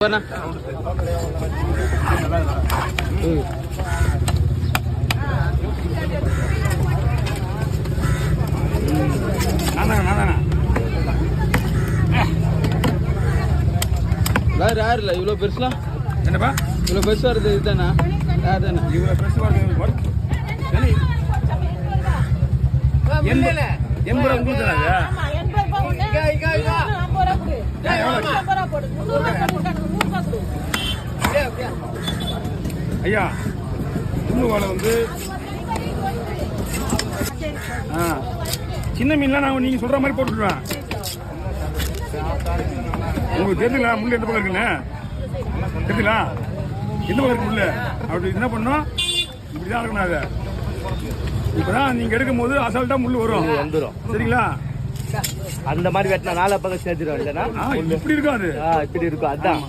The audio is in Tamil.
Mana? Lah, ibu beres lah. Kenapa? Ibu beres ada di sana. Ada na. Ibu beres ada di mana? Jadi. Yang berapa bulan ada? ஐயா இன்னும் வேலை வந்து சின்ன மீன்லாம் நான் நீங்க சொல்ற மாதிரி போட்டுடுவேன். உங்களுக்கு தெரியுங்களா முள்ளு எந்த பக்கம் இருக்குன்னு தெரியுங்களா? எந்த பக்கம் இருக்கு முள்ளு? அப்படி என்ன பண்ணோம், இப்படிதான் இருக்கணும். அதை இப்பதான் நீங்க எடுக்கும் போது அசால்ட்டா முள்ளு வந்துடும். சரிங்களா? அந்த மாதிரி வெட்டினா நாலு பக்கம் சேர்த்துடும் இல்லைன்னா இப்படி இருக்கும். அது இப்படி இருக்கும். அதான்